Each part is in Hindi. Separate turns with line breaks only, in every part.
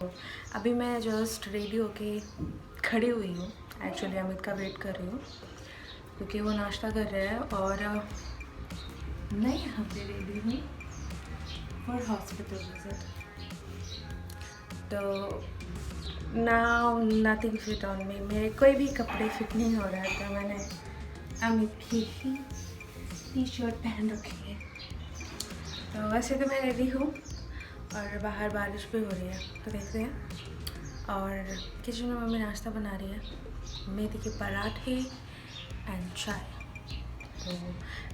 अभी मैं जस्ट रेडी होके खड़ी हुई हूँ। एक्चुअली अमित का वेट कर रही हूँ क्योंकि वो नाश्ता कर रहे हैं और मैं यहाँ पे रेडी हूँ फॉर हॉस्पिटल विजिट। तो now nothing fit on me, मेरे कोई भी कपड़े फिट नहीं हो रहा था। मैंने अमित की ही टी शर्ट पहन रखी है। तो वैसे तो मैं रेडी हूँ और बाहर बारिश भी हो रही है, तो देखते हैं। और किचन में मम्मी नाश्ता बना रही है, मेथी के पराठे एंड चाय। तो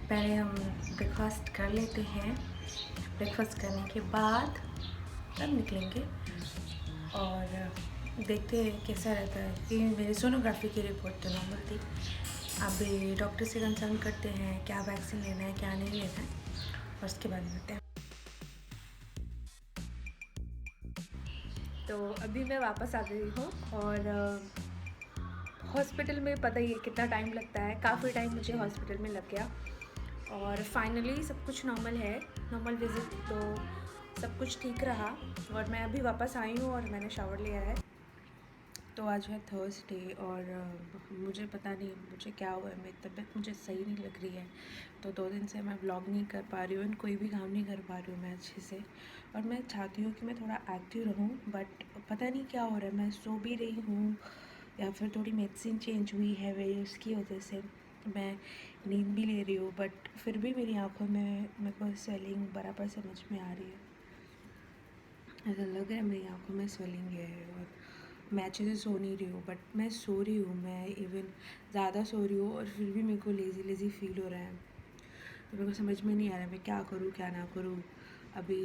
पहले हम ब्रेकफास्ट कर लेते हैं, ब्रेकफास्ट करने के बाद तब निकलेंगे और देखते हैं कैसा रहता है। कि मेरी सोनोग्राफी की रिपोर्ट तो नॉर्मल थी। अभी डॉक्टर से कंसल्ट करते हैं क्या वैक्सीन लेना है क्या नहीं लेना है, और उसके बाद मिलते हैं। तो अभी मैं वापस आ गई हूँ और हॉस्पिटल में पता ही है कितना टाइम लगता है। काफ़ी टाइम मुझे हॉस्पिटल में लग गया और फाइनली सब कुछ नॉर्मल है, नॉर्मल विजिट, तो सब कुछ ठीक रहा। और मैं अभी वापस आई हूँ और मैंने शावर लिया है। तो आज है थर्सडे और मुझे पता नहीं मुझे क्या हुआ है, मेरी तबीयत मुझे सही नहीं लग रही है। तो 2 दिन से मैं व्लॉग नहीं कर पा रही हूँ, कोई भी काम नहीं कर पा रही हूँ मैं अच्छे से। और मैं चाहती हूँ कि मैं थोड़ा एक्टिव रहूँ, बट पता नहीं क्या हो रहा है। मैं सो भी रही हूँ या फिर थोड़ी मेडिसिन चेंज हुई है वही, उसकी वजह से मैं नींद भी ले रही हूँ, बट फिर भी मेरी आँखों में मेरे को स्वेलिंग बराबर समझ में आ रही है। ऐसा लग रहा है मेरी आँखों में स्वेलिंग है और मैं अच्छे से सो नहीं रही हूँ, बट मैं सो रही हूँ। मैं इवन ज़्यादा सो रही हूँ और फिर भी मेरे को लेज़ी लेज़ी फील हो रहा है। तो मेरे को समझ में नहीं आ रहा मैं क्या करूँ क्या ना करूँ। अभी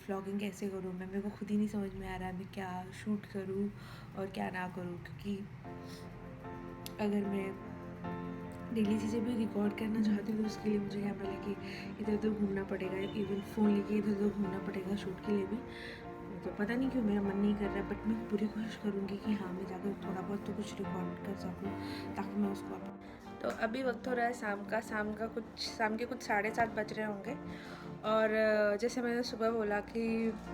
व्लॉगिंग कैसे करूँ मैं, मेरे को खुद ही नहीं समझ में आ रहा है मैं क्या शूट करूँ और क्या ना करूँ। क्योंकि अगर मैं डेली चीज़ें भी रिकॉर्ड करना चाहती हूँ तो उसके लिए मुझे कैमरा लेके इधर उधर घूमना पड़ेगा, इवन फ़ोन लेके इधर उधर घूमना पड़ेगा शूट के लिए भी। तो पता नहीं क्यों मेरा मन नहीं कर रहा है, बट मैं पूरी कोशिश करूँगी कि हाँ मैं जाकर थोड़ा बहुत तो कुछ रिकॉर्ड कर सकूँ ताकि मैं उसको तो अभी वक्त हो रहा है शाम के कुछ 7:30 बज रहे होंगे। और जैसे मैंने सुबह बोला कि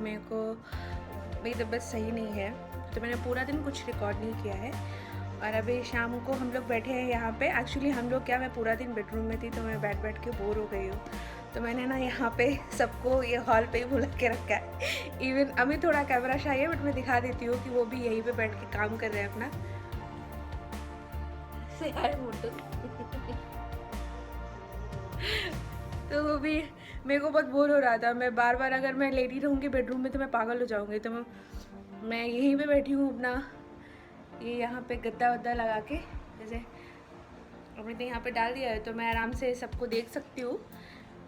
मेरे को मेरी तबीयत सही नहीं है, तो मैंने पूरा दिन कुछ रिकॉर्ड नहीं किया है। और अभी शाम को हम लोग बैठे हैं यहाँ पे। एक्चुअली हम लोग क्या, मैं पूरा दिन बेडरूम में थी तो मैं बैठ के बोर हो गई हूँ। तो मैंने ना यहाँ पे सबको ये हॉल पे ही बुला के रखा है। इवन अभी थोड़ा कैमरा शाई है, बट मैं दिखा देती हूँ कि वो भी यहीं पे बैठ के काम कर रहे हैं अपना। से आए मोटू तो वो भी मेरे को बहुत बोर हो रहा था। मैं बार बार अगर मैं लेटी रहूँगी बेडरूम में तो मैं पागल हो जाऊँगी। तो मैं यहीं पे बैठी हूँ अपना, ये यहाँ पे गद्दा वद्दा लगा के, जैसे अपने तो यहाँ पे डाल दिया है, तो मैं आराम से सबको देख सकती हूँ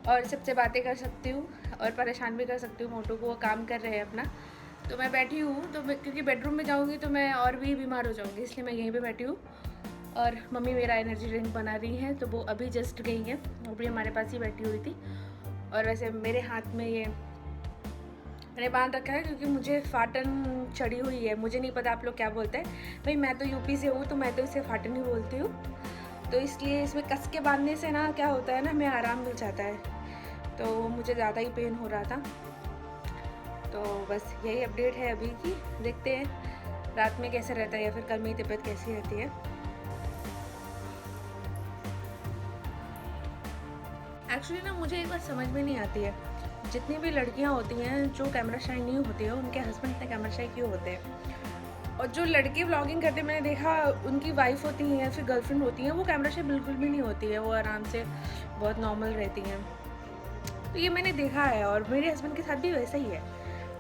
और सबसे बातें कर सकती हूँ और परेशान भी कर सकती हूँ मोटू को। वो काम कर रहे हैं अपना, तो मैं बैठी हूँ। तो क्योंकि बेडरूम में जाऊँगी तो मैं और भी बीमार हो जाऊँगी, इसलिए मैं यहीं पे बैठी हूँ। और मम्मी मेरा एनर्जी ड्रिंक बना रही हैं, तो वो अभी जस्ट गई हैं, वो भी हमारे पास ही बैठी हुई थी। और वैसे मेरे हाथ में ये मैंने बांध रखा है क्योंकि मुझे फाटन चढ़ी हुई है। मुझे नहीं पता आप लोग क्या बोलते हैं, भाई मैं तो यूपी से हूँ तो मैं तो इसे फाटन ही बोलती हूँ। तो इसलिए इसमें कस के बांधने से ना क्या होता है ना, हमें आराम मिल जाता है। तो मुझे ज़्यादा ही पेन हो रहा था। तो बस यही अपडेट है अभी की। देखते हैं रात में कैसे रहता है या फिर कल मेरी तबीयत कैसी रहती है। एक्चुअली ना मुझे एक बात समझ में नहीं आती है, जितनी भी लड़कियां होती हैं जो कैमरा शाई नहीं होती है, उनके हस्बैंड इतने कैमरा शाई क्यों होते हैं। और जो लड़के व्लॉगिंग करते हैं, मैंने देखा उनकी वाइफ होती हैं या फिर गर्लफ्रेंड होती हैं, वो कैमरा शाई बिल्कुल भी नहीं होती है, वो आराम से बहुत नॉर्मल रहती हैं। तो ये मैंने देखा है और मेरे हस्बैंड के साथ भी वैसा ही है।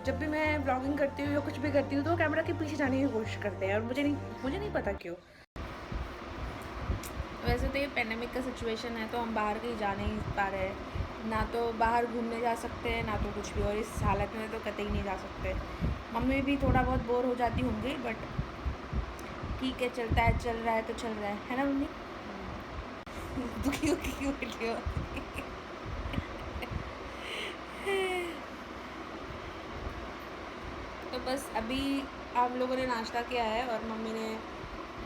जब भी मैं व्लॉगिंग करती हूँ या कुछ भी करती हूँ तो वो कैमरा के पीछे जाने की कोशिश करते हैं और मुझे नहीं पता क्यों। वैसे तो ये पेंडेमिक का सिचुएशन है तो हम बाहर कहीं जा नहीं पा रहे हैं, ना तो बाहर घूमने जा सकते हैं ना तो कुछ भी, और इस हालत में तो कतई नहीं जा सकते। मम्मी भी थोड़ा बहुत बोर हो जाती होंगी, बट ठीक है, चलता है, चल रहा है तो चल रहा है ना मम्मी। दुखी दुखी क्यों बैठी हो? तो बस अभी आप लोगों ने नाश्ता किया है और मम्मी ने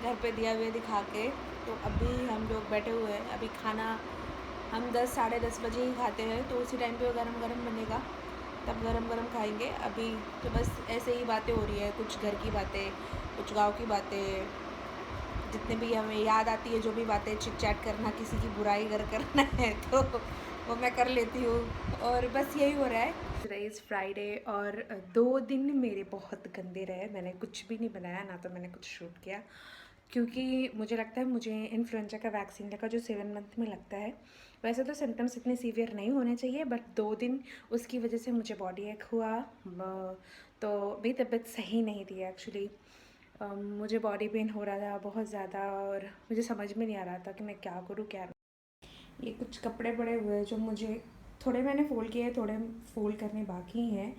घर पे दिया हुआ दिखा के, तो अभी हम लोग बैठे हुए हैं। अभी खाना हम 10 साढ़े 10 बजे ही खाते हैं, तो उसी टाइम पे गरम गरम बनेगा तब गरम गरम खाएंगे। अभी तो बस ऐसे ही बातें हो रही है, कुछ घर की बातें, कुछ गांव की बातें, जितने भी हमें याद आती है जो भी बातें, चिट चैट करना, किसी की बुराई अगर करना है तो वो मैं कर लेती हूँ। और बस यही हो रहा है। टुडेज फ्राइडे और 2 दिन मेरे बहुत गंदे रहे। मैंने कुछ भी नहीं बनाया, ना तो मैंने कुछ शूट किया, क्योंकि मुझे लगता है मुझे इन्फ्लुएंजा का वैक्सीन लगा जो 7 मंथ में लगता है। वैसे तो सिम्टम्स इतने सीवियर नहीं होने चाहिए, बट 2 दिन उसकी वजह से मुझे बॉडी एक हुआ। तो मेरी तबीयत सही नहीं थी एक्चुअली। मुझे बॉडी पेन हो रहा था बहुत ज़्यादा, और मुझे समझ में नहीं आ रहा था कि मैं क्या करूँ क्या नहीं। ये कुछ कपड़े पड़े हुए हैं जो मुझे, थोड़े मैंने फ़ोल्ड किए हैं, थोड़े फ़ोल्ड करने बाकी हैं।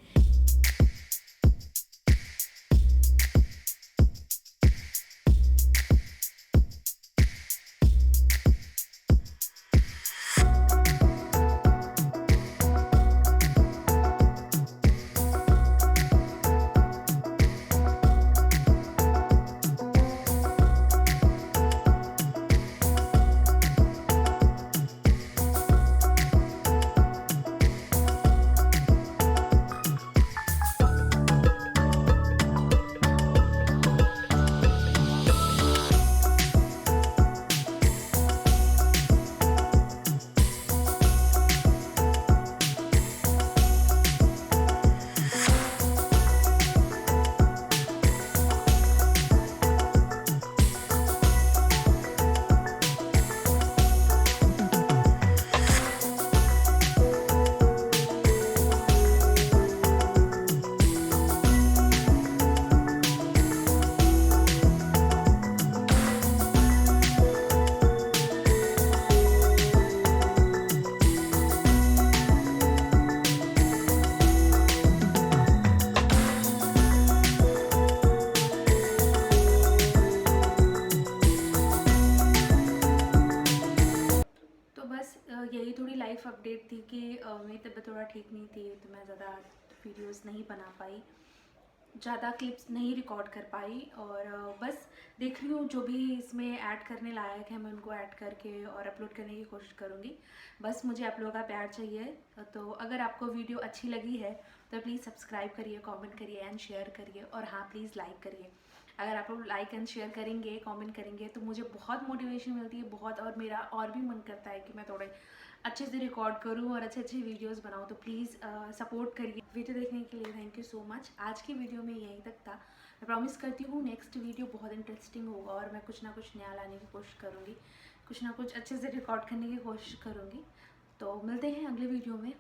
तो बस यही थोड़ी लाइफ अपडेट थी कि मेरी तबीयत थोड़ा ठीक नहीं थी, तो मैं ज़्यादा वीडियोस नहीं बना पाई, ज़्यादा क्लिप्स नहीं रिकॉर्ड कर पाई। और बस देख रही हूँ जो भी इसमें ऐड करने लायक है मैं उनको ऐड करके और अपलोड करने की कोशिश करूँगी। बस मुझे आप लोगों का प्यार चाहिए। तो अगर आपको वीडियो अच्छी लगी है तो प्लीज़ सब्सक्राइब करिए, कमेंट करिए एंड शेयर करिए, और हाँ प्लीज़ लाइक करिए। अगर आप लोग लाइक एंड शेयर करेंगे, कमेंट करेंगे, तो मुझे बहुत मोटिवेशन मिलती है बहुत, और मेरा और भी मन करता है कि मैं थोड़े अच्छे से रिकॉर्ड करूँ और अच्छे अच्छे वीडियोस बनाऊँ। तो प्लीज़ सपोर्ट करिए। वीडियो देखने के लिए थैंक यू सो मच। आज की वीडियो में यहीं तक था। मैं प्रॉमिस करती हूँ नेक्स्ट वीडियो बहुत इंटरेस्टिंग होगा, और मैं कुछ ना कुछ नया लाने की कोशिश करूँगी, कुछ ना कुछ अच्छे से रिकॉर्ड करने की कोशिश करूँगी। तो मिलते हैं अगले वीडियो में।